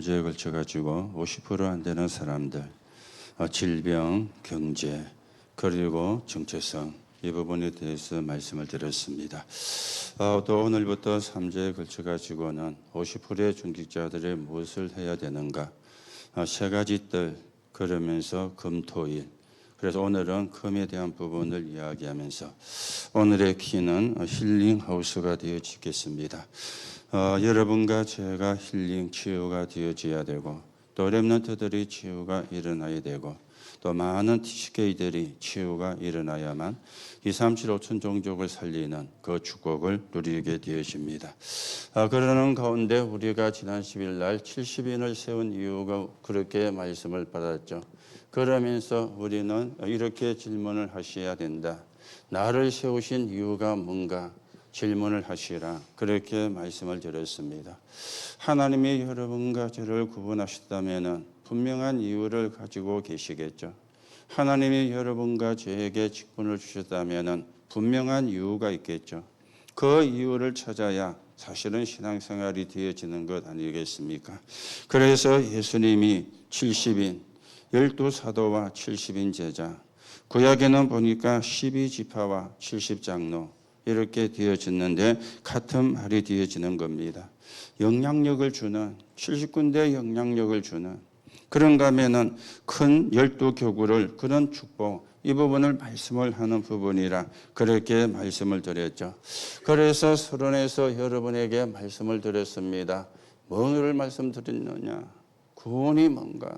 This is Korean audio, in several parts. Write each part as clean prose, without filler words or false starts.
3주에 걸쳐 가지고 50% 안 되는 사람들, 질병, 경제, 그리고 정체성 이 부분에 대해서 말씀을 드렸습니다. 또 오늘부터 3주에 걸쳐 가지고는 50%의 중직자들이 무엇을 해야 되는가, 세 가지 뜰, 그러면서 금, 토, 일. 그래서 오늘은 금에 대한 부분을 이야기하면서 오늘의 키는 힐링하우스가 되어지겠습니다. 여러분과 제가 힐링, 치유가 되어져야 되고, 또 렘넌트들이 치유가 일어나야 되고, 또 많은 TCK들이 치유가 일어나야만 2, 3, 7, 5천 종족을 살리는 그 축복을 누리게 되어집니다. 그러는 가운데 우리가 지난 10일 날 70인을 세운 이유가 그렇게 말씀을 받았죠. 그러면서 우리는 이렇게 질문을 하셔야 된다. 나를 세우신 이유가 뭔가 질문을 하시라. 그렇게 말씀을 드렸습니다. 하나님이 여러분과 저를 구분하셨다면 분명한 이유를 가지고 계시겠죠. 하나님이 여러분과 저에게 직분을 주셨다면 분명한 이유가 있겠죠. 그 이유를 찾아야 사실은 신앙생활이 되어지는 것 아니겠습니까? 그래서 예수님이 70인, 12사도와 70인 제자, 구약에는 보니까 12지파와 70장로 이렇게 되어졌는데 같은 말이 되어지는 겁니다. 영향력을 주는, 70군데 영향력을 주는, 그런가 하면은 큰 12교구를 그런 축복, 이 부분을 말씀을 하는 부분이라 그렇게 말씀을 드렸죠. 그래서 서론에서 여러분에게 말씀을 드렸습니다. 뭐를 말씀드렸느냐? 구원이 뭔가?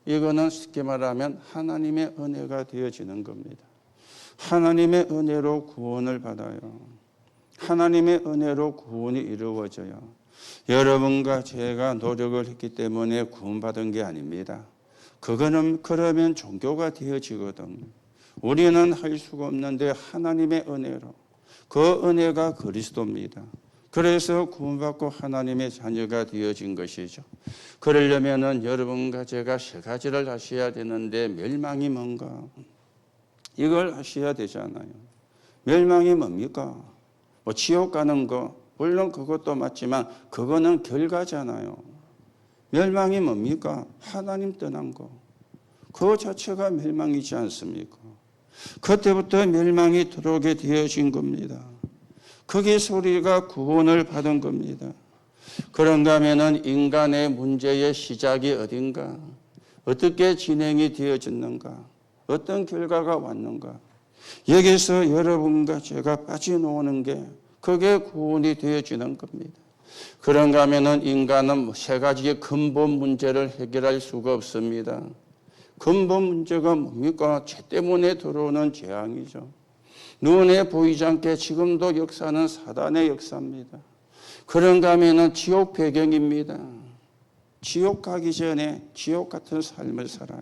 이거는 쉽게 말하면 하나님의 은혜가 되어지는 겁니다. 하나님의 은혜로 구원을 받아요. 하나님의 은혜로 구원이 이루어져요. 여러분과 제가 노력을 했기 때문에 구원받은 게 아닙니다. 그거는 그러면 종교가 되어지거든요. 우리는 할 수가 없는데 하나님의 은혜로, 그 은혜가 그리스도입니다. 그래서 구원받고 하나님의 자녀가 되어진 것이죠. 그러려면은 여러분과 제가 세 가지를 하셔야 되는데 멸망이 뭔가? 이걸 하셔야 되잖아요. 멸망이 뭡니까? 지옥 가는 거, 물론 그것도 맞지만 그거는 결과잖아요. 멸망이 뭡니까? 하나님 떠난 거. 그 자체가 멸망이지 않습니까? 그때부터 멸망이 들어오게 되어진 겁니다. 거기서 우리가 구원을 받은 겁니다. 그런가 하면은 인간의 문제의 시작이 어딘가? 어떻게 진행이 되어졌는가? 어떤 결과가 왔는가? 여기서 여러분과 제가 빠져나오는 게 그게 구원이 되어지는 겁니다. 그런가 하면은 인간은 세 가지의 근본 문제를 해결할 수가 없습니다. 근본 문제가 뭡니까? 죄 때문에 들어오는 재앙이죠. 눈에 보이지 않게 지금도 역사는 사단의 역사입니다. 그런가 하면은 지옥 배경입니다. 지옥 가기 전에 지옥 같은 삶을 살아요.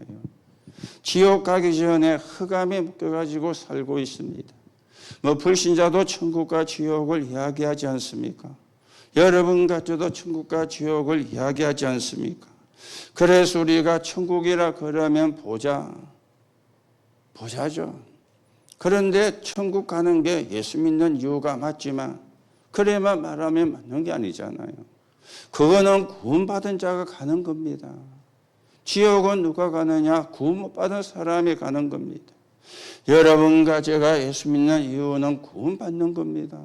지옥 가기 전에 흑암에 묶여가지고 살고 있습니다. 불신자도 천국과 지옥을 이야기하지 않습니까? 여러분과 저도 천국과 지옥을 이야기하지 않습니까? 그래서 우리가 천국이라 그러면 보자죠. 그런데 천국 가는 게 예수 믿는 이유가 맞지만 그래만 말하면 맞는 게 아니잖아요. 그거는 구원받은 자가 가는 겁니다. 지옥은 누가 가느냐? 구원 못 받은 사람이 가는 겁니다. 여러분과 제가 예수 믿는 이유는 구원받는 겁니다.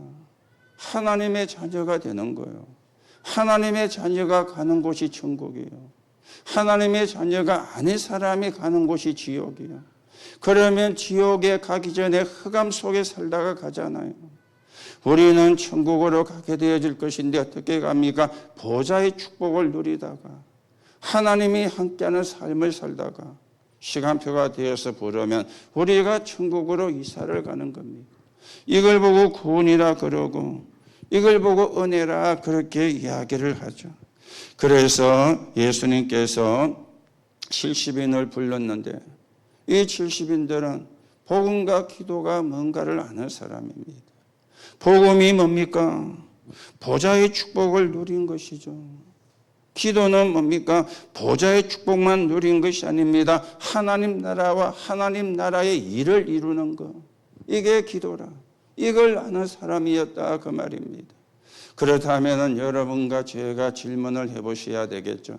하나님의 자녀가 되는 거예요. 하나님의 자녀가 가는 곳이 천국이에요. 하나님의 자녀가 아닌 사람이 가는 곳이 지옥이에요. 그러면 지옥에 가기 전에 흑암 속에 살다가 가잖아요. 우리는 천국으로 가게 되어질 것인데 어떻게 갑니까? 보좌의 축복을 누리다가 하나님이 함께하는 삶을 살다가 시간표가 되어서 부르면 우리가 천국으로 이사를 가는 겁니다. 이걸 보고 구원이라 그러고 이걸 보고 은혜라 그렇게 이야기를 하죠. 그래서 예수님께서 70인을 불렀는데 이 70인들은 복음과 기도가 뭔가를 아는 사람입니다. 복음이 뭡니까? 보좌의 축복을 누린 것이죠. 기도는 뭡니까? 보좌의 축복만 누린 것이 아닙니다. 하나님 나라와 하나님 나라의 일을 이루는 것. 이게 기도라. 이걸 아는 사람이었다 그 말입니다. 그렇다면 여러분과 제가 질문을 해보셔야 되겠죠.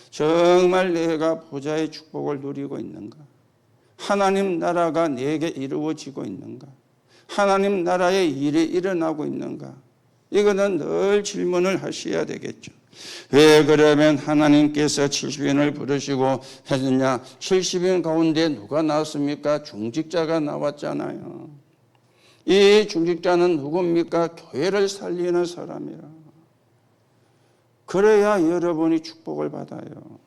정말 내가 보좌의 축복을 누리고 있는가? 하나님 나라가 내게 이루어지고 있는가? 하나님 나라의 일이 일어나고 있는가? 이거는 늘 질문을 하셔야 되겠죠. 왜 그러면 하나님께서 70인을 부르시고 했느냐? 70인 가운데 누가 나왔습니까? 중직자가 나왔잖아요. 이 중직자는 누굽니까? 교회를 살리는 사람이라. 그래야 여러분이 축복을 받아요.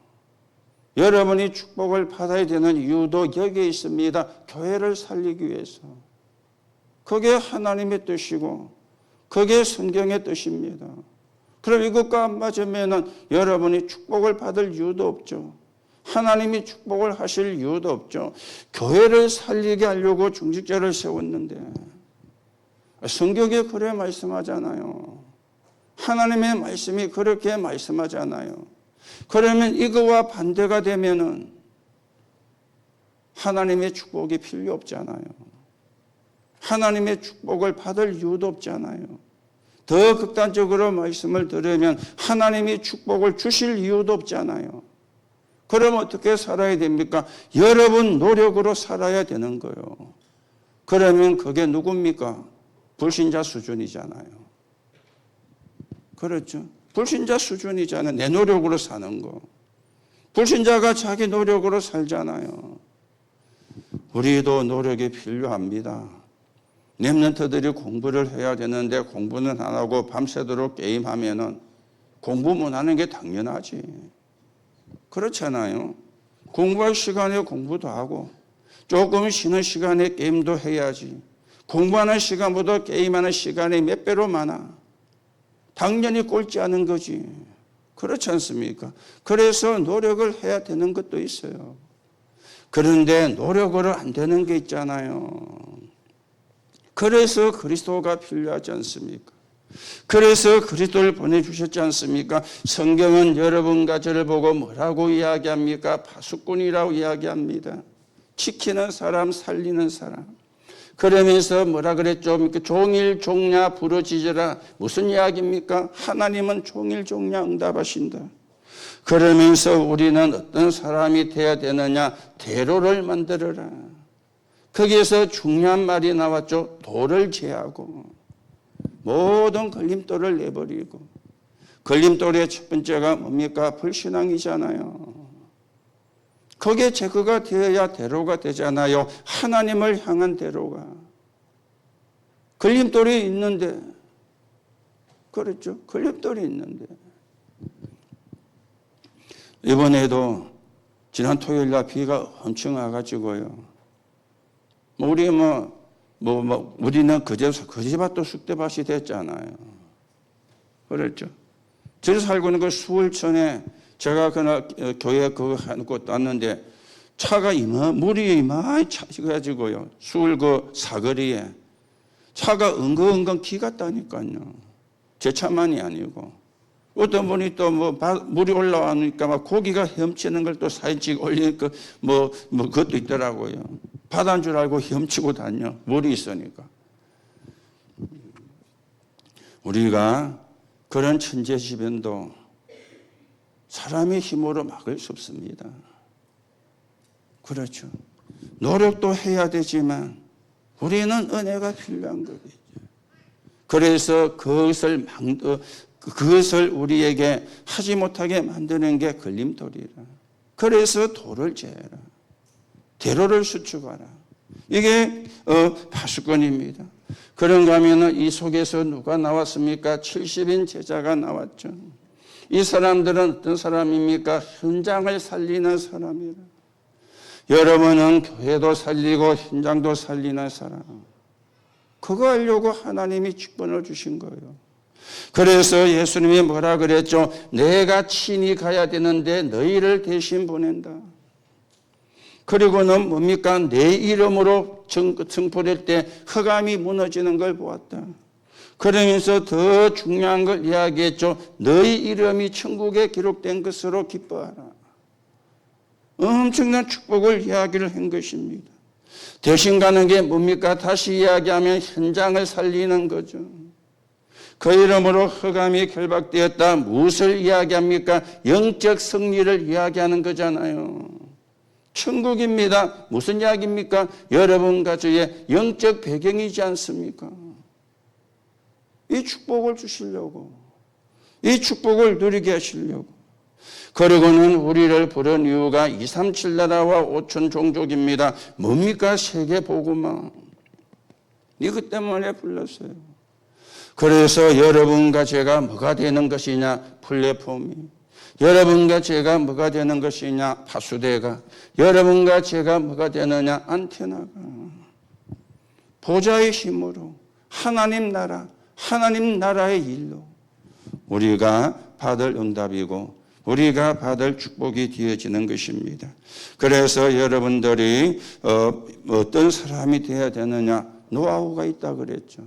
여러분이 축복을 받아야 되는 이유도 여기에 있습니다. 교회를 살리기 위해서. 그게 하나님의 뜻이고 그게 성경의 뜻입니다. 그럼 이것과 안 맞으면 여러분이 축복을 받을 이유도 없죠. 하나님이 축복을 하실 이유도 없죠. 교회를 살리게 하려고 중직자를 세웠는데 성경에 그래 말씀하잖아요. 하나님의 말씀이 그렇게 말씀하잖아요. 그러면 이거와 반대가 되면은 하나님의 축복이 필요 없잖아요. 하나님의 축복을 받을 이유도 없잖아요. 더 극단적으로 말씀을 들으면 하나님이 축복을 주실 이유도 없잖아요. 그럼 어떻게 살아야 됩니까? 여러분 노력으로 살아야 되는 거예요. 그러면 그게 누굽니까? 불신자 수준이잖아요. 그렇죠? 불신자 수준이잖아요. 내 노력으로 사는 거. 불신자가 자기 노력으로 살잖아요. 우리도 노력이 필요합니다. 렘넌트들이 공부를 해야 되는데 공부는 안 하고 밤새도록 게임하면은 공부 못 하는 게 당연하지. 그렇잖아요. 공부할 시간에 공부도 하고 조금 쉬는 시간에 게임도 해야지. 공부하는 시간보다 게임하는 시간이 몇 배로 많아. 당연히 꼴찌 하는 거지. 그렇지 않습니까? 그래서 노력을 해야 되는 것도 있어요. 그런데 노력으로 안 되는 게 있잖아요. 그래서 그리스도가 필요하지 않습니까? 그래서 그리스도를 보내주셨지 않습니까? 성경은 여러분과 저를 보고 뭐라고 이야기합니까? 파수꾼이라고 이야기합니다. 지키는 사람, 살리는 사람. 그러면서 뭐라 그랬죠? 종일 종냐 부르짖으라. 무슨 이야기입니까? 하나님은 종일 종냐 응답하신다. 그러면서 우리는 어떤 사람이 되어야 되느냐? 대로를 만들어라. 거기에서 중요한 말이 나왔죠. 돌을 제하고 모든 걸림돌을 내버리고. 걸림돌의 첫 번째가 뭡니까? 불신앙이잖아요. 거기에 제거가 되어야 대로가 되잖아요. 하나님을 향한 대로가. 걸림돌이 있는데, 그렇죠? 걸림돌이 있는데. 이번에도 지난 토요일날 비가 엄청 와가지고요. 우리는 거제밭도 쑥대밭이 됐잖아요. 그렇죠? 저를 살고 있는 그 수월천에 제가 그날 교회 그거 해놓고 왔는데 차가 물이 많이 차가지고요. 수월 그 사거리에 차가 은근은근 기갔다니까요. 제 차만이 아니고. 어떤 분이 또 물이 올라오니까 막 고기가 헤엄치는 걸 또 사진 찍어 올리니까 그것도 있더라고요. 바다인 줄 알고 헤엄치고 다녀. 물이 있으니까. 우리가 그런 천재지변도 사람의 힘으로 막을 수 없습니다. 그렇죠. 노력도 해야 되지만 우리는 은혜가 필요한 거겠죠. 그래서 그것을 우리에게 하지 못하게 만드는 게 걸림돌이라. 그래서 돌을 제해라. 대로를 수축하라. 이게 파수꾼입니다. 그런가 하면 이 속에서 누가 나왔습니까? 70인 제자가 나왔죠. 이 사람들은 어떤 사람입니까? 현장을 살리는 사람이라. 여러분은 교회도 살리고 현장도 살리는 사람. 그거 하려고 하나님이 직분을 주신 거예요. 그래서 예수님이 뭐라 그랬죠? 내가 친히 가야 되는데 너희를 대신 보낸다. 그리고는 뭡니까? 내 이름으로 증포될 때 흑암이 무너지는 걸 보았다. 그러면서 더 중요한 걸 이야기했죠. 너희 이름이 천국에 기록된 것으로 기뻐하라. 엄청난 축복을 이야기를 한 것입니다. 대신 가는 게 뭡니까? 다시 이야기하면 현장을 살리는 거죠. 그 이름으로 흑암이 결박되었다. 무엇을 이야기합니까? 영적 승리를 이야기하는 거잖아요. 천국입니다. 무슨 이야기입니까? 여러분 가정의 영적 배경이지 않습니까? 이 축복을 주시려고, 이 축복을 누리게 하시려고. 그리고는 우리를 부른 이유가 237 나라와 5천 종족입니다. 뭡니까? 세계복음화. 이것 때문에 불렀어요. 그래서 여러분과 제가 뭐가 되는 것이냐? 플랫폼이. 여러분과 제가 뭐가 되는 것이냐? 파수대가. 여러분과 제가 뭐가 되느냐? 안테나가. 보좌의 힘으로 하나님 나라, 하나님 나라의 일로 우리가 받을 응답이고 우리가 받을 축복이 되어지는 것입니다. 그래서 여러분들이 어떤 사람이 되어야 되느냐? 노하우가 있다 그랬죠.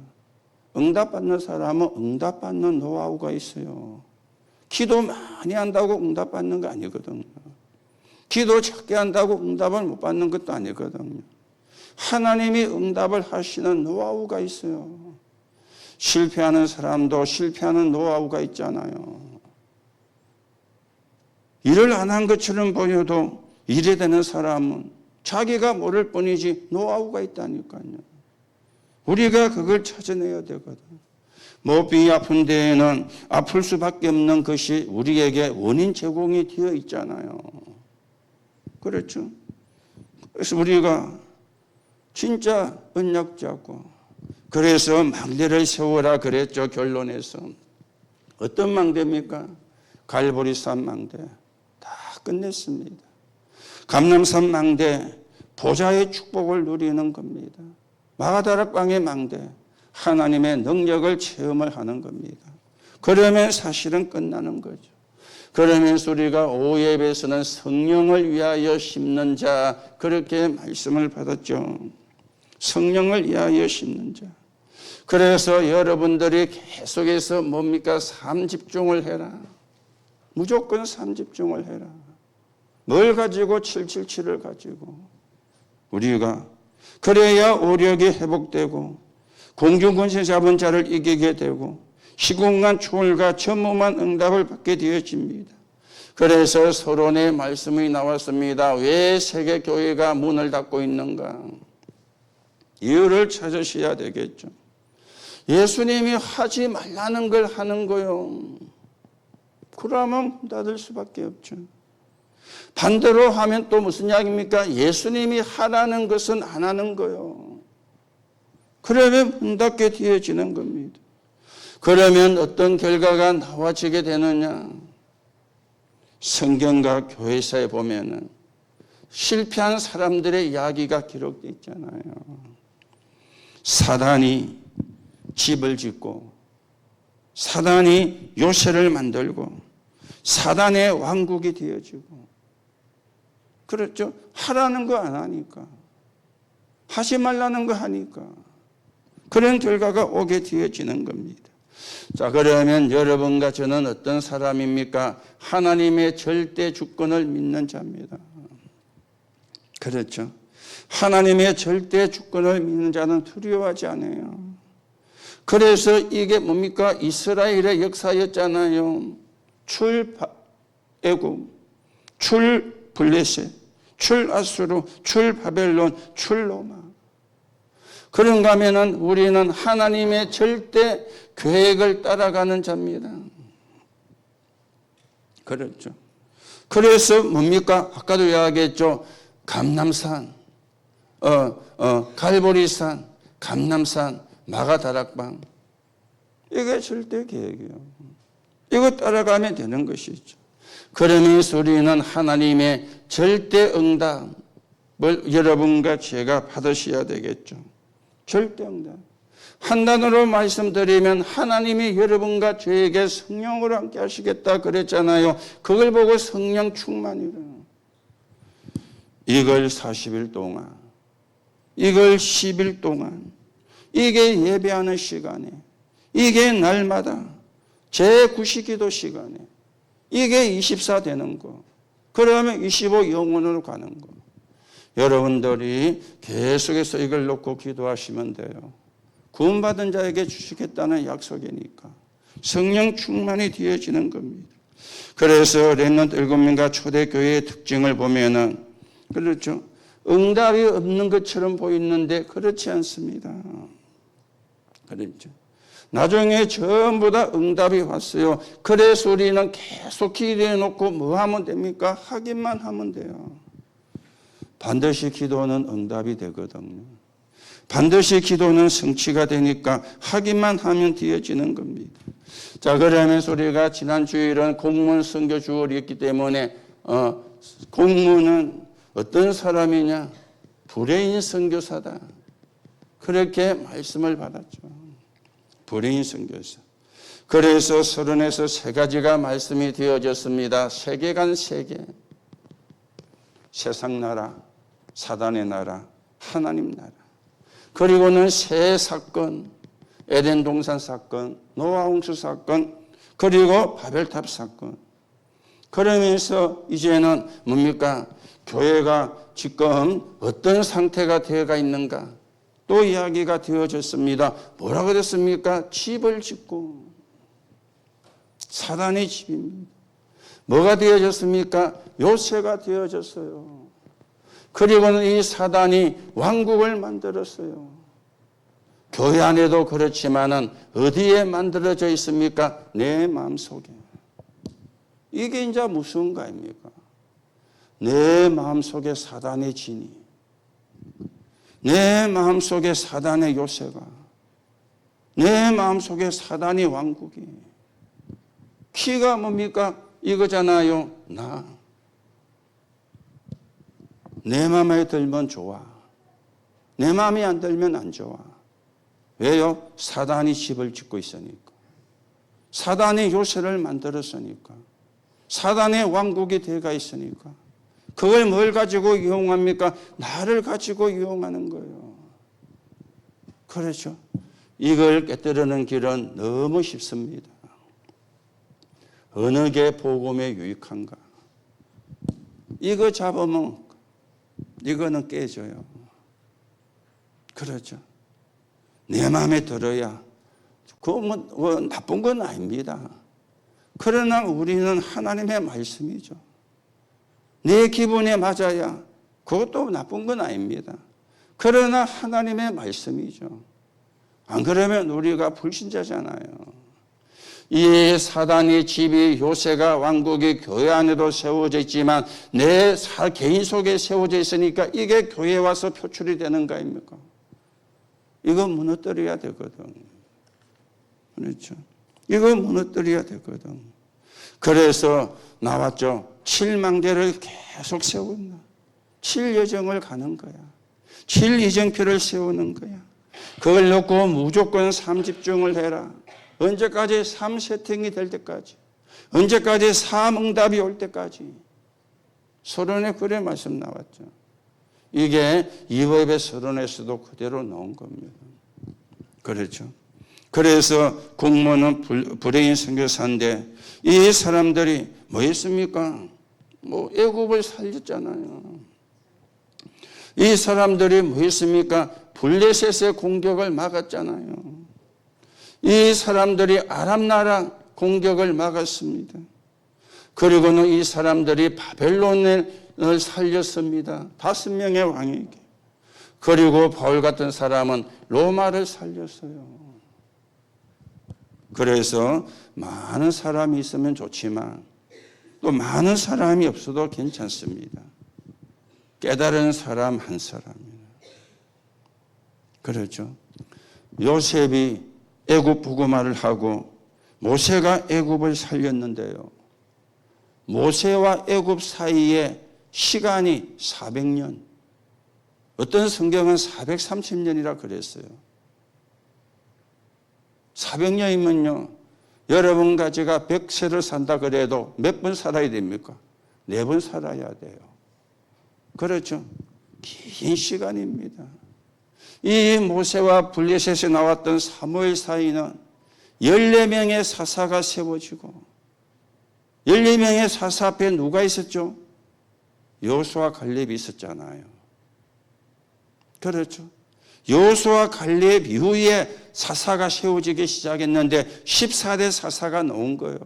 응답받는 사람은 응답받는 노하우가 있어요. 기도 많이 한다고 응답받는 거 아니거든요. 기도 작게 한다고 응답을 못 받는 것도 아니거든요. 하나님이 응답을 하시는 노하우가 있어요. 실패하는 사람도 실패하는 노하우가 있잖아요. 일을 안 한 것처럼 보여도 일이 되는 사람은 자기가 모를 뿐이지 노하우가 있다니까요. 우리가 그걸 찾아내야 되거든. 몸이 아픈 데에는 아플 수밖에 없는 것이 우리에게 원인 제공이 되어 있잖아요. 그렇죠? 그래서 우리가 진짜 언약 잡고 그래서 망대를 세우라 그랬죠. 결론에서. 어떤 망대입니까? 갈보리산 망대. 다 끝냈습니다. 감람산 망대, 보좌의 축복을 누리는 겁니다. 마가다락방의 망대, 하나님의 능력을 체험을 하는 겁니다. 그러면 사실은 끝나는 거죠. 그러면서 우리가 오예배에서는 성령을 위하여 심는 자, 그렇게 말씀을 받았죠. 성령을 위하여 심는 자. 그래서 여러분들이 계속해서 뭡니까? 삶 집중을 해라. 무조건 삶 집중을 해라. 뭘 가지고? 777을 가지고. 우리가 그래야 오력이 회복되고 공중권세 잡은 자를 이기게 되고 시공간 초월과 전무한 응답을 받게 되어집니다. 그래서 서론의 말씀이 나왔습니다. 왜 세계교회가 문을 닫고 있는가? 이유를 찾으셔야 되겠죠. 예수님이 하지 말라는 걸 하는 거요. 그러면 문 닫을 수밖에 없죠. 반대로 하면 또 무슨 이야기입니까? 예수님이 하라는 것은 안 하는 거요. 그러면 문 닫게 되어지는 겁니다. 그러면 어떤 결과가 나와지게 되느냐? 성경과 교회사에 보면은 실패한 사람들의 이야기가 기록되어 있잖아요. 사단이 집을 짓고 사단이 요새를 만들고 사단의 왕국이 되어지고 그렇죠? 하라는 거 안 하니까 하지 말라는 거 하니까 그런 결과가 오게 되어지는 겁니다. 자, 그러면 여러분과 저는 어떤 사람입니까? 하나님의 절대 주권을 믿는 자입니다. 그렇죠? 하나님의 절대 주권을 믿는 자는 두려워하지 않아요. 그래서 이게 뭡니까? 이스라엘의 역사였잖아요. 출 애굽, 출 블레셋, 출 아수르, 출 바벨론, 출 로마. 그런가 하면은 우리는 하나님의 절대 계획을 따라가는 자입니다. 그렇죠. 그래서 뭡니까? 아까도 이야기했죠. 감람산, 갈보리산, 감람산, 마가다락방. 이게 절대 계획이에요. 이거 따라가면 되는 것이죠. 그러면서 우리는 하나님의 절대 응답을 여러분과 제가 받으셔야 되겠죠. 절대 응답. 한 단어로 말씀드리면 하나님이 여러분과 저에게 성령으로 함께 하시겠다 그랬잖아요. 그걸 보고 성령 충만이라. 이걸 40일 동안, 이걸 10일 동안, 이게 예배하는 시간에, 이게 날마다 제9시기도 시간에, 이게 24 되는 거. 그러면 25 영원으로 가는 거. 여러분들이 계속해서 이걸 놓고 기도하시면 돼요. 구원받은 자에게 주시겠다는 약속이니까 성령 충만이 되어지는 겁니다. 그래서 렘넌트 7명과 초대교회의 특징을 보면은 그렇죠. 응답이 없는 것처럼 보이는데 그렇지 않습니다. 그렇죠. 나중에 전부 다 응답이 왔어요. 그래서 우리는 계속 기도해 놓고 뭐 하면 됩니까? 하기만 하면 돼요. 반드시 기도는 응답이 되거든요. 반드시 기도는 성취가 되니까 하기만 하면 되어지는 겁니다. 자, 그러면서 우리가 지난 주일은 공문 선교 주일이었기 때문에 공문은 어떤 사람이냐? 불의인 선교사다. 그렇게 말씀을 받았죠. 불의인 선교사. 그래서 서론에서 3가지가 말씀이 되어졌습니다. 세계관 세계, 세상 나라, 사단의 나라, 하나님 나라. 그리고는 새 사건, 에덴 동산 사건, 노아 홍수 사건, 그리고 바벨탑 사건. 그러면서 이제는 뭡니까? 교회가 지금 어떤 상태가 되어가 있는가? 또 이야기가 되어졌습니다. 뭐라고 그랬습니까? 집을 짓고. 사단의 집입니다. 뭐가 되어졌습니까? 요새가 되어졌어요. 그리고는 이 사단이 왕국을 만들었어요. 교회 안에도 그렇지만은 어디에 만들어져 있습니까? 내 마음속에. 이게 이제 무슨 가입니까? 내 마음속에 사단의 진이, 내 마음속에 사단의 요새가, 내 마음속에 사단의 왕국이. 키가 뭡니까? 이거잖아요. 내 마음에 들면 좋아. 내 마음에 안 들면 안 좋아. 왜요? 사단이 집을 짓고 있으니까. 사단이 요새를 만들었으니까. 사단의 왕국이 되어가 있으니까. 그걸 뭘 가지고 이용합니까? 나를 가지고 이용하는 거예요. 그렇죠? 이걸 깨뜨리는 길은 너무 쉽습니다. 어느 게 복음에 유익한가? 이거 잡으면 이거는 깨져요. 그렇죠? 내 마음에 들어야 그거 뭐 나쁜 건 아닙니다. 그러나 우리는 하나님의 말씀이죠. 내 기분에 맞아야 그것도 나쁜 건 아닙니다. 그러나 하나님의 말씀이죠. 안 그러면 우리가 불신자잖아요. 이 사단의 집이 요새가 왕국이 교회 안에도 세워져 있지만 내 개인 속에 세워져 있으니까 이게 교회에 와서 표출이 되는 거 아닙니까? 이거 무너뜨려야 되거든. 그렇죠? 이거 무너뜨려야 되거든. 그래서 나왔죠. 7망대를 계속 세운다. 7여정을 가는 거야. 7이정표를 세우는 거야. 그걸 놓고 무조건 3집중을 해라. 언제까지? 3세팅이 될 때까지. 언제까지? 3응답이 올 때까지. 서론에 그래 말씀 나왔죠. 이게 이법의 서론에서도 그대로 나온 겁니다. 그렇죠. 그래서 공무원은 불의인 선교사인데 이 사람들이 뭐 했습니까? 뭐 애굽을 살렸잖아요. 이 사람들이 뭐 했습니까? 블레셋의 공격을 막았잖아요. 이 사람들이 아람 나라 공격을 막았습니다. 그리고는 이 사람들이 바벨론을 살렸습니다. 5명의 왕에게. 그리고 바울 같은 사람은 로마를 살렸어요. 그래서 많은 사람이 있으면 좋지만 또 많은 사람이 없어도 괜찮습니다. 깨달은 사람 한 사람이에요. 그렇죠. 요셉이 애굽 부고마를 하고 모세가 애굽을 살렸는데요. 모세와 애굽 사이에 시간이 400년. 어떤 성경은 430년이라 그랬어요. 400년이면요. 여러분과 제가 100세를 산다 그래도 몇 번 살아야 됩니까? 4번 살아야 돼요. 그렇죠? 긴 시간입니다. 이 모세와 블레셋에 나왔던 사무엘 사이는 14명의 사사가 세워지고 14명의 사사 앞에 누가 있었죠? 여호수아 갈렙이 있었잖아요. 그렇죠. 여호수아 갈렙 이후에 사사가 세워지기 시작했는데 14대 사사가 나온 거예요.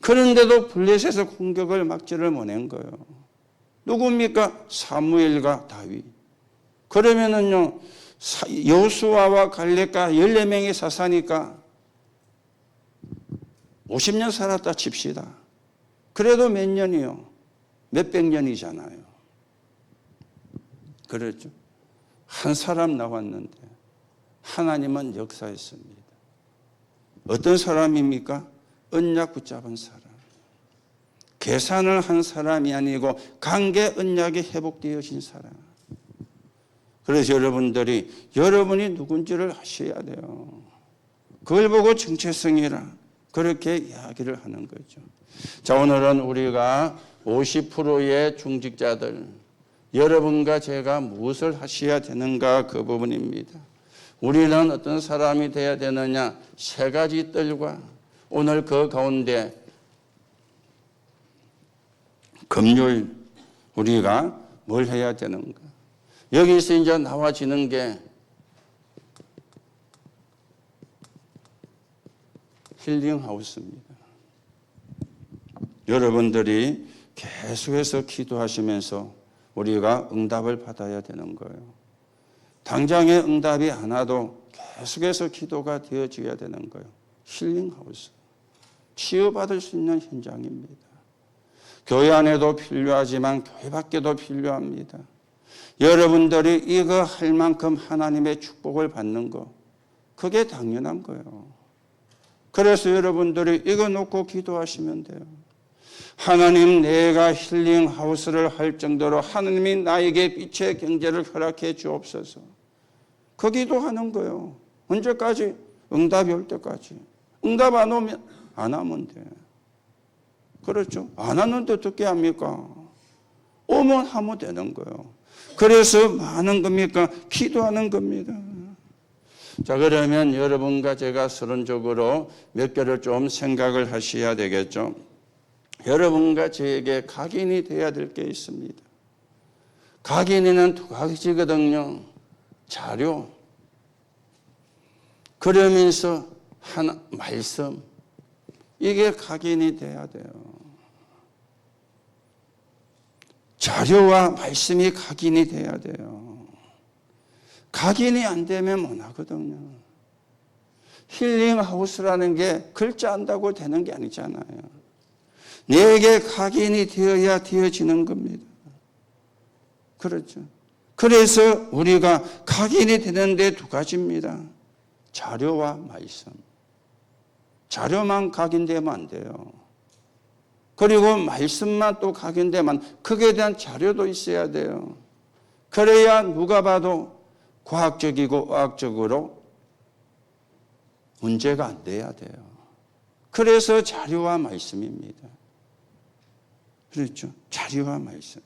그런데도 블레셋의 공격을 막지를 못한 거예요. 누굽니까? 사무엘과 다윗. 그러면은요, 여호수아와 갈렙과 14명의 사사니까 50년 살았다 칩시다. 그래도 몇 년이요? 몇백 년이잖아요. 그렇죠? 한 사람 나왔는데 하나님은 역사했습니다. 어떤 사람입니까? 언약 붙잡은 사람. 계산을 한 사람이 아니고 관계 언약이 회복되어진 사람. 그래서 여러분이 누군지를 아셔야 돼요. 그걸 보고 정체성이라 그렇게 이야기를 하는 거죠. 자, 오늘은 우리가 50%의 중직자들, 여러분과 제가 무엇을 하셔야 되는가 그 부분입니다. 우리는 어떤 사람이 되어야 되느냐? 세 가지 뜰과 오늘 그 가운데 금요일 우리가 뭘 해야 되는가? 여기서 이제 나와지는 게 힐링하우스입니다. 여러분들이 계속해서 기도하시면서 우리가 응답을 받아야 되는 거예요. 당장의 응답이 안 와도 계속해서 기도가 되어져야 되는 거예요. 힐링하우스. 치유받을 수 있는 현장입니다. 교회 안에도 필요하지만 교회 밖에도 필요합니다. 여러분들이 이거 할 만큼 하나님의 축복을 받는 거, 그게 당연한 거예요. 그래서 여러분들이 이거 놓고 기도하시면 돼요. 하나님, 내가 힐링하우스를 할 정도로 하나님이 나에게 빛의 경제를 허락해 주옵소서. 그 기도하는 거예요. 언제까지? 응답이 올 때까지. 응답 안 오면 안 하면 돼. 그렇죠? 안 하는데 어떻게 합니까? 오면 하면 되는 거예요. 그래서 뭐 하는 겁니까? 기도하는 겁니다. 자, 그러면 여러분과 제가 서론적으로 몇 개를 좀 생각을 하셔야 되겠죠. 여러분과 저에게 각인이 돼야 될 게 있습니다. 각인에는 두 가지거든요. 자료, 그러면서 하나, 말씀. 이게 각인이 돼야 돼요. 자료와 말씀이 각인이 돼야 돼요. 각인이 안 되면 못 하거든요. 힐링하우스라는 게 글자 안다고 되는 게 아니잖아요. 내게 각인이 되어야 되어지는 겁니다. 그렇죠. 그래서 우리가 각인이 되는데 두 가지입니다. 자료와 말씀. 자료만 각인되면 안 돼요. 그리고 말씀만 또 각인되면 그에 대한 자료도 있어야 돼요. 그래야 누가 봐도 과학적이고 의학적으로 문제가 안 돼야 돼요. 그래서 자료와 말씀입니다. 그렇죠? 자료와 말씀.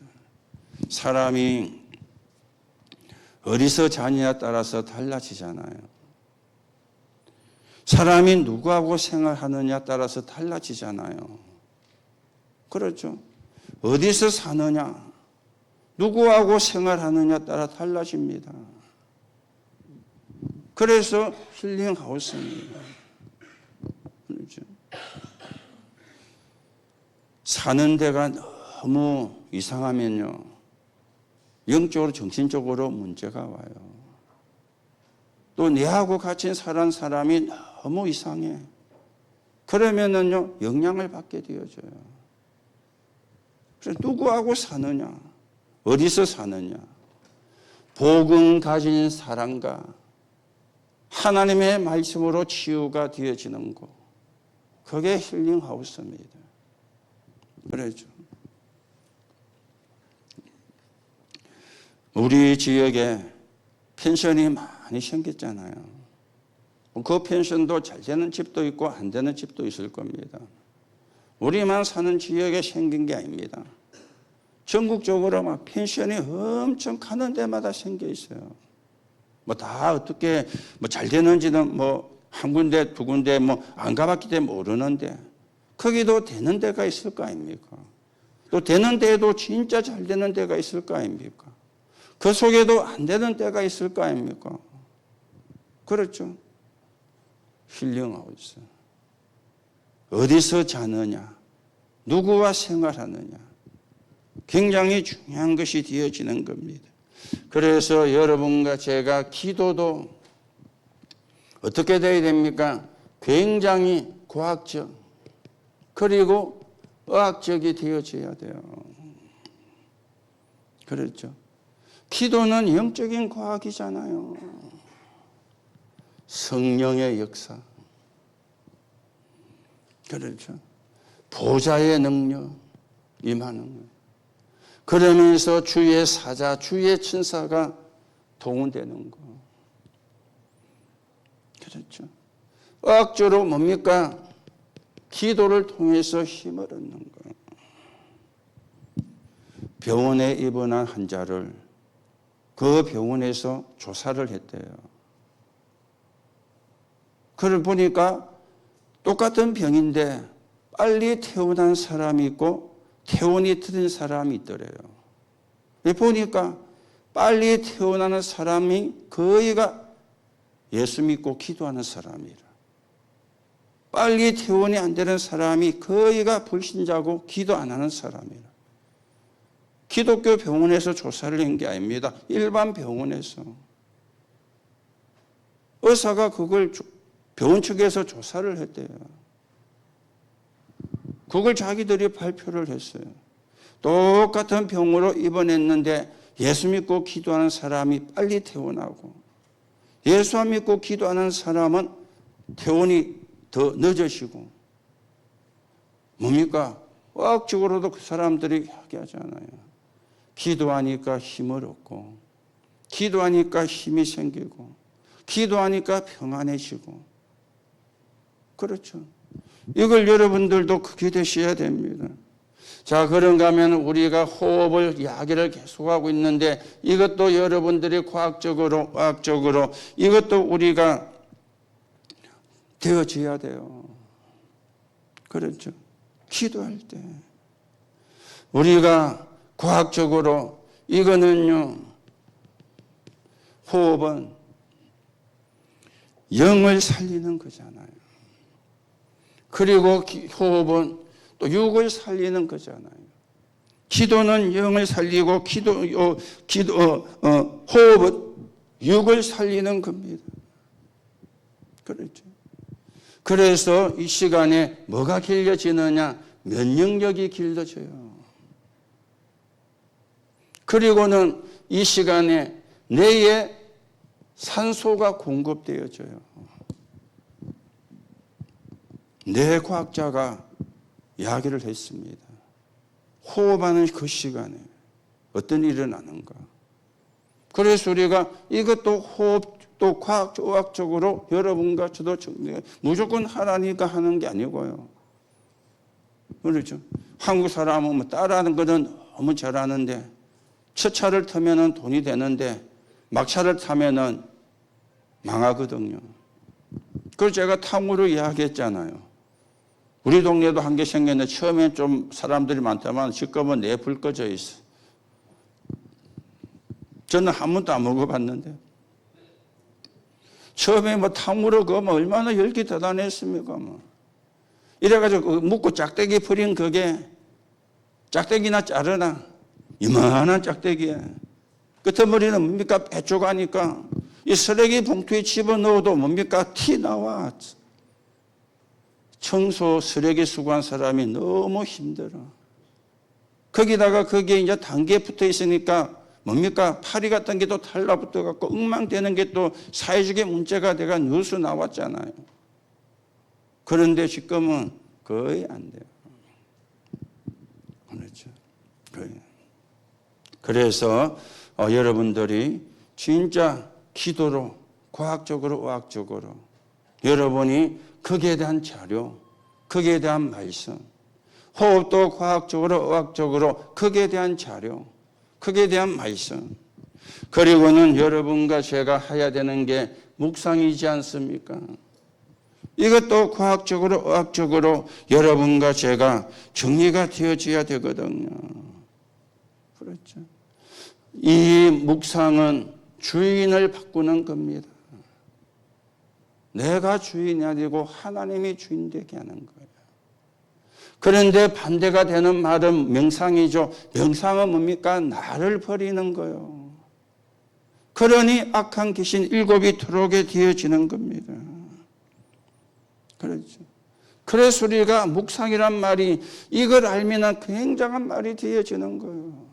사람이 어디서 자냐에 따라서 달라지잖아요. 사람이 누구하고 생활하느냐에 따라서 달라지잖아요. 그렇죠? 어디서 사느냐, 누구하고 생활하느냐에 따라 달라집니다. 그래서 힐링하우스입니다. 그렇죠? 사는 데가 너무 이상하면요, 영적으로 정신적으로 문제가 와요. 또 내하고 같이 사는 사람이 너무 이상해. 그러면은요, 영향을 받게 되어져요. 그래서 누구하고 사느냐, 어디서 사느냐, 복음 가진 사람과 하나님의 말씀으로 치유가 되어지는 것, 그게 힐링하우스입니다. 그렇죠. 우리 지역에 펜션이 많이 생겼잖아요. 그 펜션도 잘 되는 집도 있고 안 되는 집도 있을 겁니다. 우리만 사는 지역에 생긴 게 아닙니다. 전국적으로 막 펜션이 엄청 가는 데마다 생겨 있어요. 뭐 다 어떻게 뭐 잘 되는지는 뭐 한 군데 두 군데 뭐 안 가봤기 때문에 모르는데, 거기도 되는 데가 있을 거 아닙니까? 또 되는 데에도 진짜 잘 되는 데가 있을 거 아닙니까? 그 속에도 안 되는 때가 있을 거 아닙니까? 그렇죠? 힐링하고 있어요. 어디서 자느냐, 누구와 생활하느냐, 굉장히 중요한 것이 되어지는 겁니다. 그래서 여러분과 제가 기도도 어떻게 되어야 됩니까? 굉장히 과학적 그리고 의학적이 되어져야 돼요. 그렇죠? 기도는 영적인 과학이잖아요. 성령의 역사. 그렇죠? 보좌의 능력 임하는 거예요. 그러면서 주의 사자, 주의 천사가 동원되는 거. 그렇죠? 의학적으로 뭡니까? 기도를 통해서 힘을 얻는 거예요. 병원에 입원한 환자를 그 병원에서 조사를 했대요. 그걸 보니까 똑같은 병인데 빨리 퇴원한 사람이 있고 퇴원이 틀린 사람이 있더래요. 보니까 빨리 퇴원하는 사람이 거의가 예수 믿고 기도하는 사람이라. 빨리 퇴원이 안 되는 사람이 거의가 불신자고 기도 안 하는 사람이라. 기독교 병원에서 조사를 한 게 아닙니다. 일반 병원에서. 의사가 그걸 병원 측에서 조사를 했대요. 그걸 자기들이 발표를 했어요. 똑같은 병으로 입원했는데 예수 믿고 기도하는 사람이 빨리 퇴원하고 예수 안 믿고 기도하는 사람은 퇴원이 더 늦어지고 뭡니까? 과학적으로도 그 사람들이 이야기하잖아요. 기도하니까 힘을 얻고 기도하니까 힘이 생기고 기도하니까 평안해지고 그렇죠. 이걸 여러분들도 크게 되셔야 됩니다. 자, 그런가 하면 우리가 호흡을 이야기를 계속하고 있는데 이것도 여러분들이 과학적으로 의학적으로 이것도 우리가 되어져야 돼요. 그렇죠. 기도할 때 우리가 과학적으로 이거는요, 호흡은 영을 살리는 거잖아요. 그리고 호흡은 또 육을 살리는 거잖아요. 기도는 영을 살리고 호흡은 육을 살리는 겁니다. 그렇죠. 그래서 이 시간에 뭐가 길러지느냐? 면역력이 길러져요. 그리고는 이 시간에 뇌에 산소가 공급되어져요. 뇌과학자가 이야기를 했습니다. 호흡하는 그 시간에 어떤 일이 일어나는가. 그래서 우리가 이것도 호흡도 과학적으로 여러분과 저도 무조건 하라니까 하는 게 아니고요. 그렇죠. 한국 사람은 뭐 따라하는 거는 너무 잘하는데 첫 차를 타면은 돈이 되는데 막차를 타면은 망하거든요. 그걸 제가 탕후루 이야기했잖아요. 우리 동네도 한 개 생겼는데 처음엔 좀 사람들이 많다만 지금은 내 불 꺼져 있어. 저는 한 번도 안 먹어봤는데 처음에 뭐 탕후루 그거 뭐 얼마나 열기 대단했습니까? 뭐. 이래가지고 묵고 짝대기 버린 그게 짝대기나 자르나 이만한 짝대기에 끝머리는 뭡니까? 빼쪽하니까 이 쓰레기 봉투에 집어넣어도 뭡니까? 티 나와. 청소 쓰레기 수거한 사람이 너무 힘들어. 거기다가 거기에 이제 단계 붙어 있으니까 뭡니까? 파리 같은 게 또 달라붙어 갖고 엉망되는 게 또 사회적인 문제가 돼가 뉴스 나왔잖아요. 그런데 지금은 거의 안 돼요. 그렇죠. 그래서 여러분들이 진짜 기도로 과학적으로 의학적으로 여러분이 거기에 대한 자료, 거기에 대한 말씀, 호흡도 과학적으로 의학적으로 거기에 대한 자료, 거기에 대한 말씀, 그리고는 여러분과 제가 해야 되는 게 묵상이지 않습니까? 이것도 과학적으로 의학적으로 여러분과 제가 정리가 되어져야 되거든요. 그렇죠. 이 묵상은 주인을 바꾸는 겁니다. 내가 주인이 아니고 하나님이 주인 되게 하는 거예요. 그런데 반대가 되는 말은 명상이죠. 명상은 뭡니까? 나를 버리는 거예요. 그러니 악한 귀신 7이 들어오게 되어지는 겁니다. 그렇죠. 그래서 우리가 묵상이란 말이 이걸 알면 굉장한 말이 되어지는 거예요.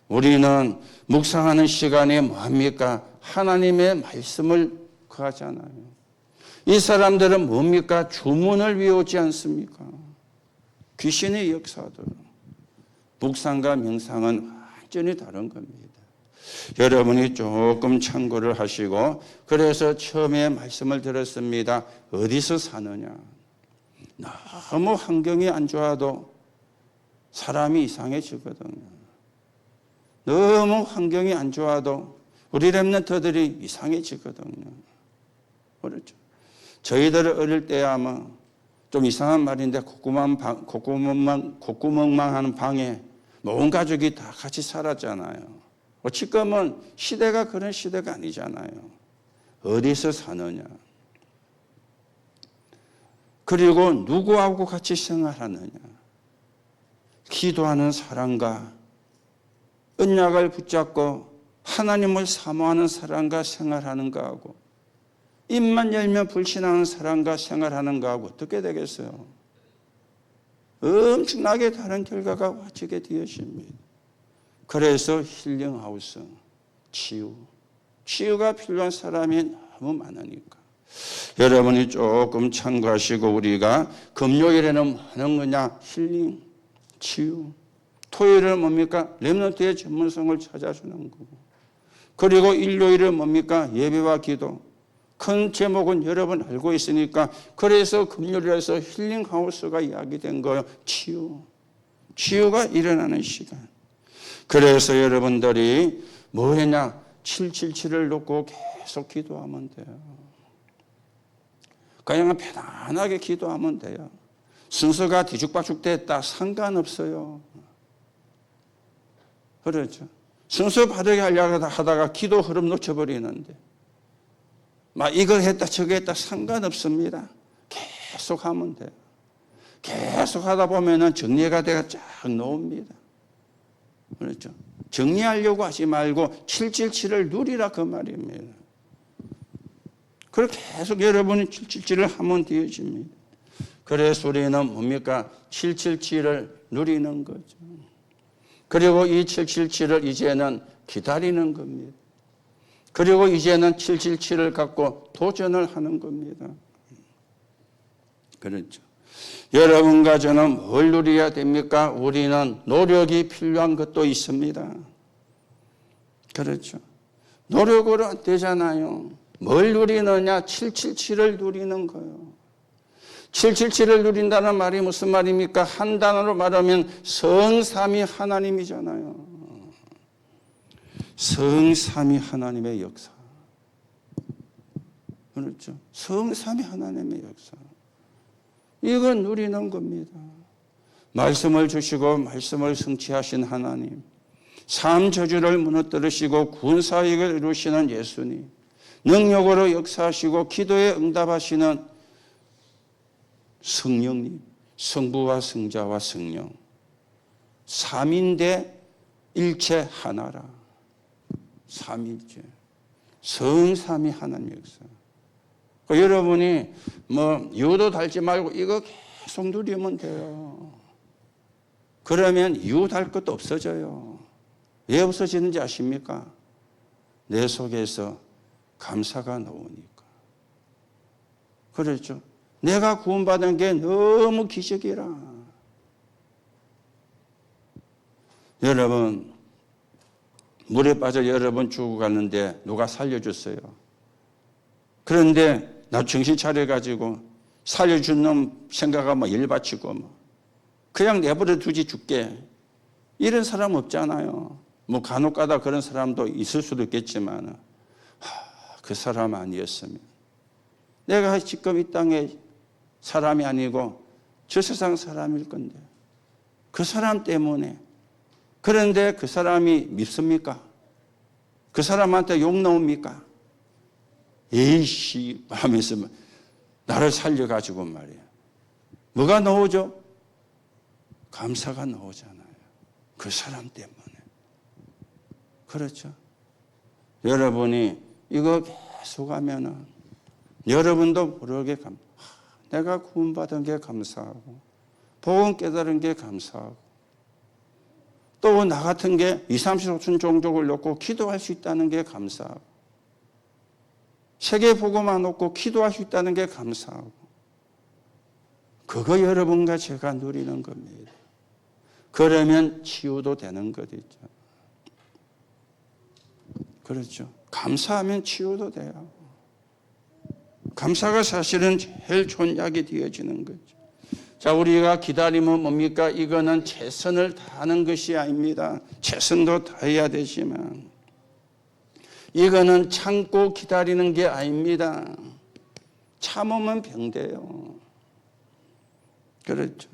우리는 묵상하는 시간에 뭐합니까? 하나님의 말씀을 구하잖아요. 이 사람들은 뭡니까? 주문을 외우지 않습니까? 귀신의 역사도. 묵상과 명상은 완전히 다른 겁니다. 여러분이 조금 참고를 하시고, 그래서 처음에 말씀을 들었습니다. 어디서 사느냐? 너무 환경이 안 좋아도 사람이 이상해지거든요. 너무 환경이 안 좋아도 우리 렘넌트들이 이상해지거든요. 그렇죠. 저희들 어릴 때 아마 좀 이상한 말인데 콧구멍만 하는 방에 온 가족이 다 같이 살았잖아요. 지금은 시대가 그런 시대가 아니잖아요. 어디서 사느냐. 그리고 누구하고 같이 생활하느냐. 기도하는 사람과 언약을 붙잡고 하나님을 사모하는 사람과 생활하는 거하고 입만 열면 불신하는 사람과 생활하는 거하고 어떻게 되겠어요? 엄청나게 다른 결과가 와지게 되어집니다. 그래서 힐링하우스, 치유가 필요한 사람이 너무 많으니까 여러분이 조금 참고하시고, 우리가 금요일에는 뭐 하는 거냐? 힐링, 치유. 토요일은 뭡니까? 렘넌트의 전문성을 찾아주는 거고, 그리고 일요일은 뭡니까? 예배와 기도. 큰 제목은 여러분 알고 있으니까, 그래서 금요일에서 힐링하우스가 이야기된 거예요. 치유가 일어나는 시간. 그래서 여러분들이 뭐 했냐? 777을 놓고 계속 기도하면 돼요. 그냥 편안하게 기도하면 돼요. 순서가 뒤죽박죽 됐다 상관없어요. 그렇죠. 순서 바르게 하려고 하다가 기도 흐름 놓쳐버리는데 막 이걸 했다 저거 했다 상관없습니다. 계속 하면 돼요. 계속 하다 보면은 정리가 돼가 쫙 나옵니다. 그렇죠. 정리하려고 하지 말고 777을 누리라 그 말입니다. 그렇게 계속 여러분이 777을 하면 되어집니다. 그래서 우리는 뭡니까? 777을 누리는 거죠. 그리고 이 777을 이제는 기다리는 겁니다. 그리고 이제는 777을 갖고 도전을 하는 겁니다. 그렇죠. 여러분과 저는 뭘 누려야 됩니까? 우리는 노력이 필요한 것도 있습니다. 그렇죠. 노력으로 안 되잖아요. 뭘 누리느냐? 777을 누리는 거예요. 777을 누린다는 말이 무슨 말입니까? 한 단어로 말하면 성삼위 하나님이잖아요. 성삼위 하나님의 역사. 그렇죠. 성삼위 하나님의 역사. 이건 누리는 겁니다. 말씀을 주시고 말씀을 성취하신 하나님, 삶 저주를 무너뜨리시고 구원사역을 이루시는 예수님, 능력으로 역사하시고 기도에 응답하시는 성령님, 성부와 성자와 성령, 삼인대 일체 하나라. 삼일체, 성삼위 하나님 역사. 여러분이 뭐 유도 달지 말고 이거 계속 누리면 돼요. 그러면 이유 달 것도 없어져요. 왜 없어지는지 아십니까? 내 속에서 감사가 나오니까. 그렇죠. 내가 구원받은 게 너무 기적이라. 여러분, 물에 빠져 여러 번 죽어갔는데 누가 살려줬어요. 그런데 나 정신 차려가지고 살려준 놈 생각하면 열받치고 그냥 내버려 두지 죽게. 이런 사람 없잖아요. 뭐 간혹 가다 그런 사람도 있을 수도 있겠지만 그 사람 아니었으면 내가 지금 이 땅에 사람이 아니고 저 세상 사람일 건데 그 사람 때문에 그런데 그 사람이 밉습니까? 그 사람한테 욕 나옵니까? 에이씨 하면서 나를 살려가지고 말이야. 뭐가 나오죠? 감사가 나오잖아요. 그 사람 때문에. 그렇죠? 여러분이 이거 계속 하면은 여러분도 모르게 내가 구원받은 게 감사하고 복음 깨달은 게 감사하고 또 나 같은 게 20, 30천 종족을 놓고 기도할 수 있다는 게 감사하고 세계 복음만 놓고 기도할 수 있다는 게 감사하고 그거 여러분과 제가 누리는 겁니다. 그러면 치유도 되는 거죠. 그렇죠. 감사하면 치유도 돼요. 감사가 사실은 제일 좋은 약이 되어지는 거죠. 자, 우리가 기다리면 뭡니까? 이거는 최선을 다하는 것이 아닙니다. 최선도 다해야 되지만 이거는 참고 기다리는 게 아닙니다. 참으면 병돼요. 그렇죠.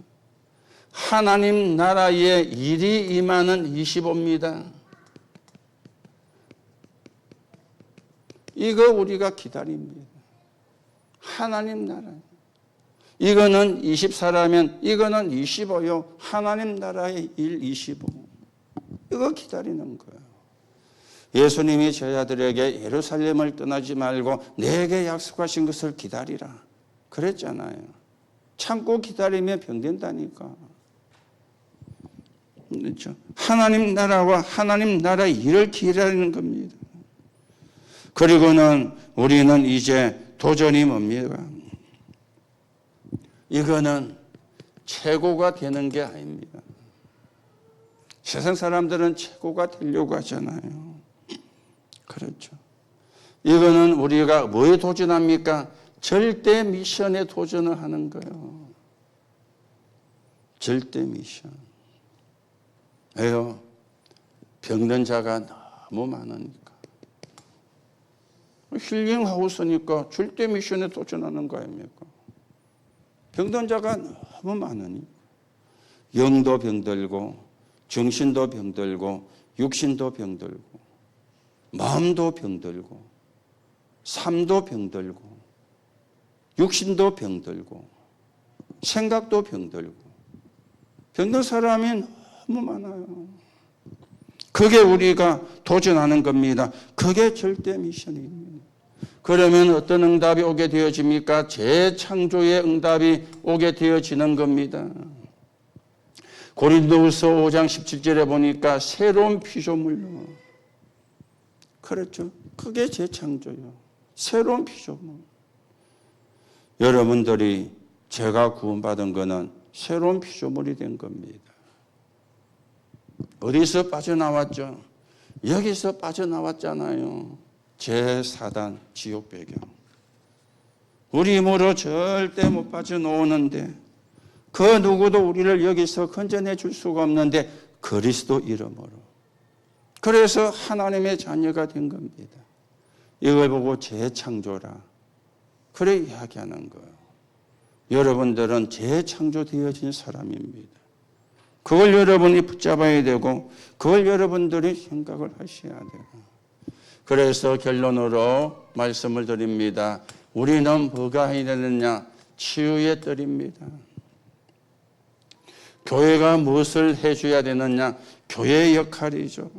하나님 나라에 일이 임하는 25입니다. 이거 우리가 기다립니다. 하나님 나라. 이거는 24라면 이거는 25요. 하나님 나라의 일 25. 이거 기다리는 거예요. 예수님이 제자들에게 예루살렘을 떠나지 말고 내게 약속하신 것을 기다리라. 그랬잖아요. 참고 기다리면 병된다니까. 그렇죠. 하나님 나라와 하나님 나라의 일을 기다리는 겁니다. 그리고는 우리는 이제 도전이 뭡니까? 이거는 최고가 되는 게 아닙니다. 세상 사람들은 최고가 되려고 하잖아요. 그렇죠. 이거는 우리가 뭐에 도전합니까? 절대 미션에 도전을 하는 거예요. 절대 미션. 왜요? 병든 자가 너무 많으니까. 힐링하고 있으니까 절대 미션에 도전하는 거 아닙니까? 병든 자가 너무 많으니 영도 병들고 정신도 병들고 육신도 병들고 마음도 병들고 삶도 병들고 육신도 병들고 생각도 병들고 병든 사람이 너무 많아요. 그게 우리가 도전하는 겁니다. 그게 절대 미션입니다. 그러면 어떤 응답이 오게 되어집니까? 재창조의 응답이 오게 되어지는 겁니다. 고린도후서 5장 17절에 보니까 새로운 피조물로. 그렇죠. 그게 재창조요. 새로운 피조물. 여러분들이 제가 구원받은 거는 새로운 피조물이 된 겁니다. 어디서 빠져나왔죠? 여기서 빠져나왔잖아요. 제4단 지옥 배경. 우리 힘으로 절대 못 빠져나오는데 그 누구도 우리를 여기서 건져내 줄 수가 없는데 그리스도 이름으로. 그래서 하나님의 자녀가 된 겁니다. 이걸 보고 재창조라. 그래 이야기하는 거예요. 여러분들은 재창조되어진 사람입니다. 그걸 여러분이 붙잡아야 되고 그걸 여러분들이 생각을 하셔야 돼요. 그래서 결론으로 말씀을 드립니다. 우리는 뭐가 해야 되느냐? 치유의 뜰입니다. 교회가 무엇을 해줘야 되느냐? 교회의 역할이죠.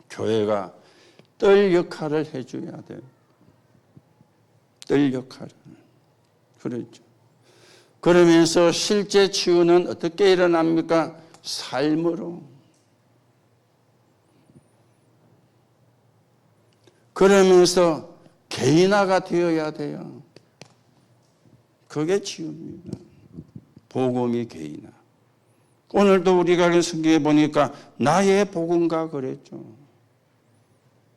교회가 뜰 역할을 해줘야 돼요. 뜰 역할을. 그렇죠. 그러면서 실제 치유는 어떻게 일어납니까? 삶으로. 그러면서 개인화가 되어야 돼요. 그게 치유입니다. 복음이 개인화. 오늘도 우리가 성경에 보니까 나의 복음가 그랬죠.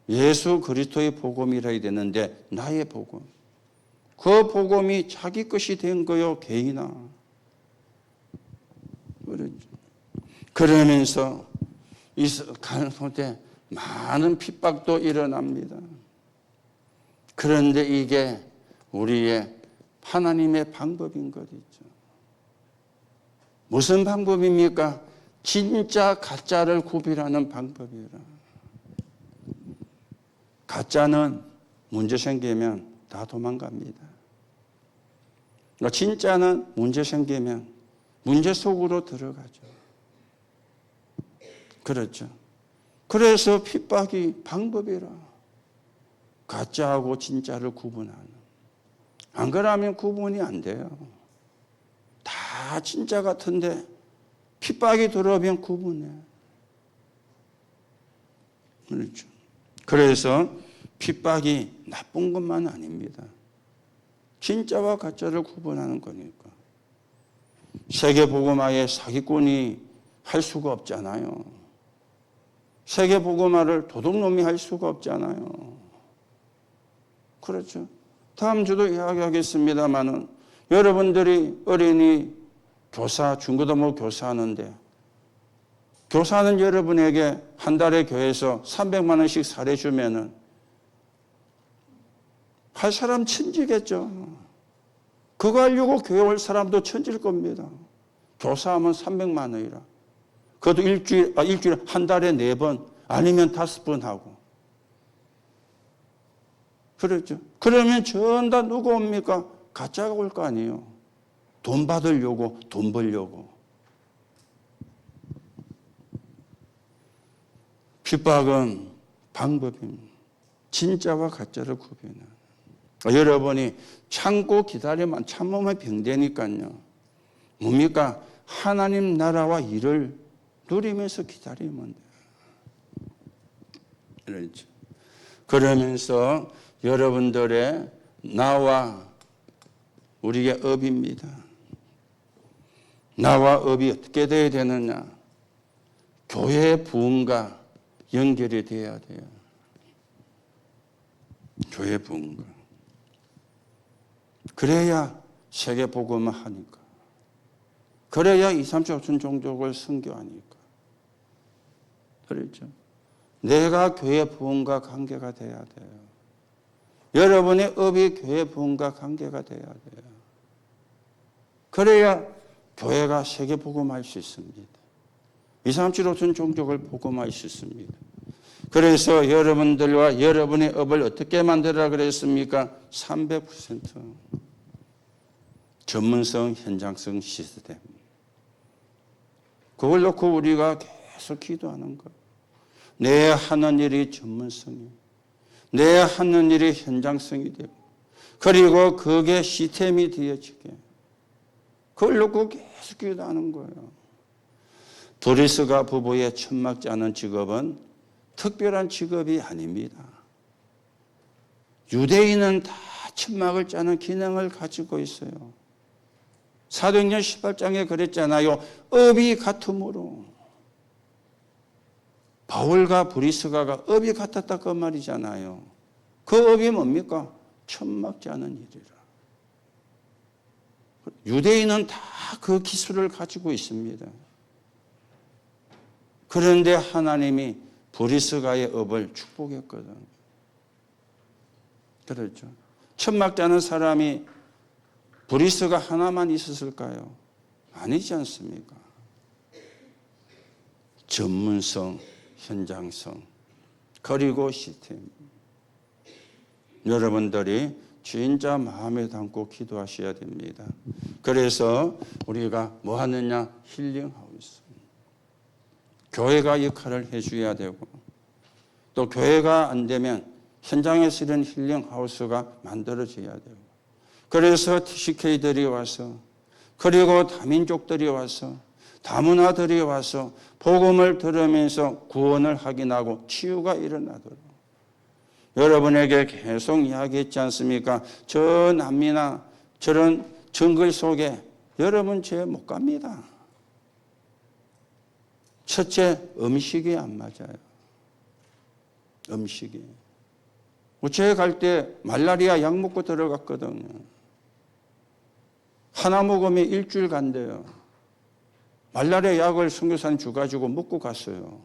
예수 그리스도의 복음이라 해야 되는데 나의 복음. 그 복음이 자기 것이 된 거요. 개인화. 그렇죠. 그러면서 이 가운데 많은 핍박도 일어납니다. 그런데 이게 우리의 하나님의 방법인 것이죠. 무슨 방법입니까? 진짜 가짜를 구별하는 방법이라. 가짜는 문제 생기면 다 도망갑니다. 진짜는 문제 생기면 문제 속으로 들어가죠. 그렇죠. 그래서 핍박이 방법이라. 가짜하고 진짜를 구분하는. 안 그러면 구분이 안 돼요. 다 진짜 같은데 핍박이 들어오면 구분해. 그렇죠. 그래서 핍박이 나쁜 것만 아닙니다. 진짜와 가짜를 구분하는 거니까. 세계복음화에 사기꾼이 할 수가 없잖아요. 세계복음화를 도둑놈이 할 수가 없잖아요. 그렇죠. 다음 주도 이야기하겠습니다만은 여러분들이 어린이 교사, 중고등부 교사하는데 교사는 여러분에게 한 달에 교회에서 300만 원씩 사례 주면은 할 사람 천지겠죠. 그거 하려고 교회 올 사람도 천지일 겁니다. 교사하면 300만 원이라. 그것도 일주일에 한 달에 4번 아니면 5번 하고. 그렇죠. 그러면 전다 누구 옵니까? 가짜가 올 거 아니에요. 돈 받으려고, 돈 벌려고. 핍박은 방법입니다. 진짜와 가짜를 구분하는. 여러분이 참고 기다리면 참으면 병되니까요. 뭡니까? 하나님 나라와 일을 누리면서 기다리면 돼요. 그렇죠. 그러면서 여러분들의 나와 우리의 업입니다. 나와 업이 어떻게 돼야 되느냐? 교회의 부흥과 연결이 돼야 돼요. 교회 부흥과. 그래야 세계복음을 하니까. 그래야 2, 3천 5천 종족을 선교하니까. 그렇죠. 내가 교회 부흥과 관계가 돼야 돼요. 여러분의 업이 교회 부흥과 관계가 돼야 돼요. 그래야 교회가 세계 복음할 수 있습니다. 2, 3, 7, 5천 종족을 복음할 수 있습니다. 그래서 여러분들과 여러분의 업을 어떻게 만들어라 그랬습니까? 300% 전문성, 현장성 시스템. 그걸 놓고 우리가 계속 기도하는 거예요. 내 하는 일이 전문성이, 내 하는 일이 현장성이 되고, 그리고 그게 시스템이 되어지게. 그걸 놓고 계속 기도하는 거예요. 브리스가 부부의 천막지 않은 직업은 특별한 직업이 아닙니다. 유대인은 다 천막을 짜는 기능을 가지고 있어요. 사도행전 18장에 그랬잖아요. 업이 같으므로. 바울과 브리스가가 업이 같았다 그 말이잖아요. 그 업이 뭡니까? 천막지 않은 일이라. 유대인은 다 그 기술을 가지고 있습니다. 그런데 하나님이 브리스가의 업을 축복했거든. 그렇죠. 천막지 않은 사람이 브리스가 하나만 있었을까요? 아니지 않습니까? 전문성, 현장성, 그리고 시스템. 여러분들이 진짜 마음에 담고 기도하셔야 됩니다. 그래서 우리가 뭐 하느냐? 힐링하우스. 교회가 역할을 해줘야 되고, 또 교회가 안 되면 현장에서 이런 힐링하우스가 만들어져야 되고, 그래서 TCK들이 와서, 그리고 다민족들이 와서, 다문화들이 와서 복음을 들으면서 구원을 확인하고 치유가 일어나도록. 여러분에게 계속 이야기했지 않습니까? 저 남미나 저런 정글 속에 여러분 죄 못 갑니다. 첫째, 음식이 안 맞아요. 음식이. 우체에 갈 때 말라리아 약 먹고 들어갔거든요. 하나 먹으면 일주일 간대요. 말라리아 약을 선교사님 주가지고 먹고 갔어요.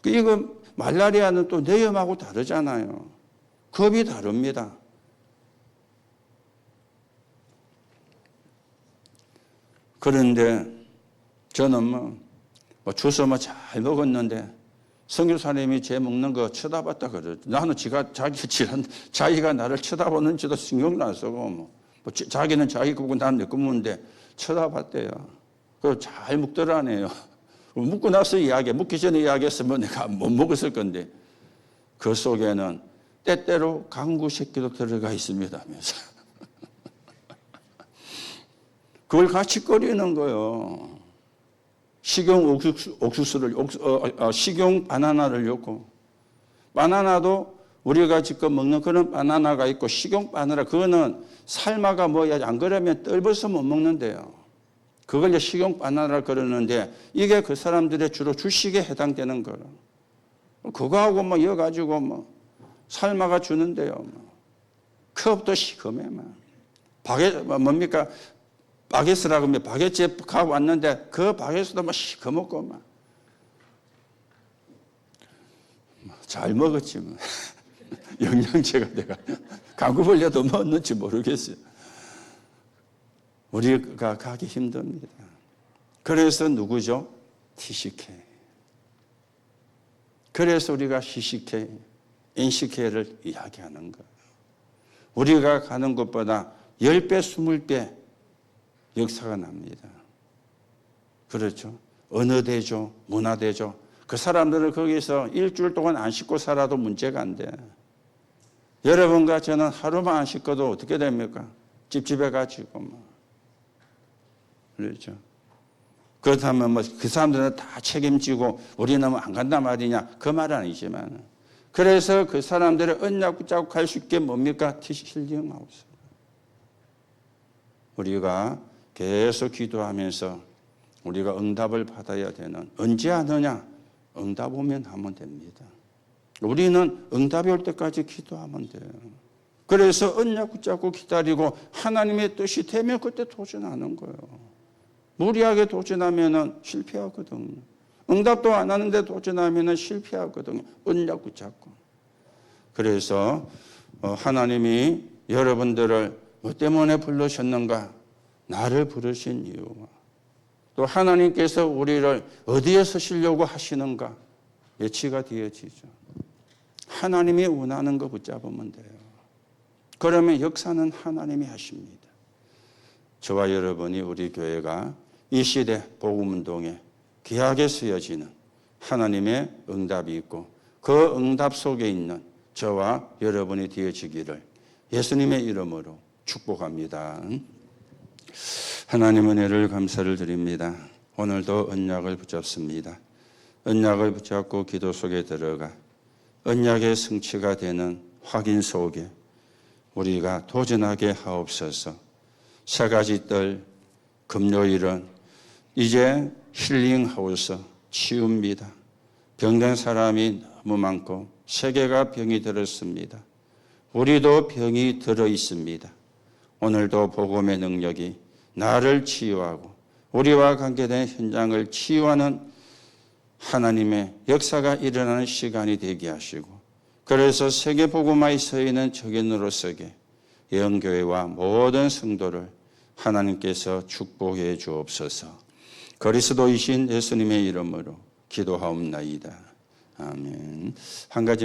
이거 말라리아는 또 뇌염하고 다르잖아요. 겁이 다릅니다. 그런데 저는 뭐 주스 잘 먹었는데 선교사님이 제 먹는 거 쳐다봤다 그러죠. 나는 자기가 나를 쳐다보는지도 신경도 안 쓰고 자기는 자기 거고 나는 내 거 먹는데 쳐다봤대요. 그걸 잘 묵더라네요. 묵고 나서 묵기 전에 이야기했으면 내가 못 먹었을 건데 그 속에는 때때로 강구 새끼도 들어가 있습니다 하면서 그걸 같이 끓이는 거예요. 식용 식용 바나나를 넣고, 바나나도 우리가 지금 먹는 그런 바나나가 있고, 식용 바나나, 그거는 삶아가 뭐야, 안 그러면 떫어서 못 먹는데요. 그걸 이제 식용 바나나를 그러는데, 이게 그 사람들의 주로 주식에 해당되는 거라. 그거하고 이어가지고 삶아가 주는데요. 컵도 시커매, 뭡니까? 바게스라고 하면 바게트에 가고 왔는데 그 바게트도 시커멓고 잘 먹었지 영양제가 내가 강구벌레도 먹었는지 모르겠어요. 우리가 가기 힘듭니다. 그래서 누구죠? TCK. 그래서 우리가 CCK, NCK를 이야기하는 거예요. 우리가 가는 것보다 10배, 20배 역사가 납니다. 그렇죠. 언어대조, 문화대조. 그 사람들은 거기서 일주일 동안 안 씻고 살아도 문제가 안 돼. 여러분과 저는 하루만 안 씻고도 어떻게 됩니까? 찝찝해 가지고 그렇죠. 그렇다면 그 사람들은 다 책임지고 우리는 안 간단 말이냐? 그 말은 아니지만. 그래서 그 사람들의 언약 붙잡고 갈 수 있게 뭡니까? 힐링하우스. 우리가 계속 기도하면서 우리가 응답을 받아야 되는, 언제 하느냐? 응답 오면 하면 됩니다. 우리는 응답이 올 때까지 기도하면 돼요. 그래서 언약 붙잡고 기다리고 하나님의 뜻이 되면 그때 도전하는 거예요. 무리하게 도전하면 실패하거든요. 응답도 안 하는데 도전하면 실패하거든요. 언약 붙잡고. 그래서 하나님이 여러분들을 뭐 때문에 부르셨는가? 나를 부르신 이유. 또 하나님께서 우리를 어디에 서시려고 하시는가? 예치가 되어지죠. 하나님이 원하는 거 붙잡으면 돼요. 그러면 역사는 하나님이 하십니다. 저와 여러분이 우리 교회가 이 시대 복음운동에 귀하게 쓰여지는 하나님의 응답이 있고 그 응답 속에 있는 저와 여러분이 되어지기를 예수님의 이름으로 축복합니다. 하나님 은혜를 감사를 드립니다. 오늘도 언약을 붙잡습니다. 언약을 붙잡고 기도 속에 들어가 언약의 성취가 되는 확인 속에 우리가 도전하게 하옵소서. 세 가지 뜰 금요일은 이제 힐링하우스 치유입니다. 병든 사람이 너무 많고 세계가 병이 들었습니다. 우리도 병이 들어 있습니다. 오늘도 복음의 능력이 나를 치유하고 우리와 관계된 현장을 치유하는 하나님의 역사가 일어나는 시간이 되게 하시고 그래서 세계 복음화에 서 있는 적인으로서게 영교회와 모든 성도를 하나님께서 축복해 주옵소서. 그리스도이신 예수님의 이름으로 기도하옵나이다. 아멘. 한 가지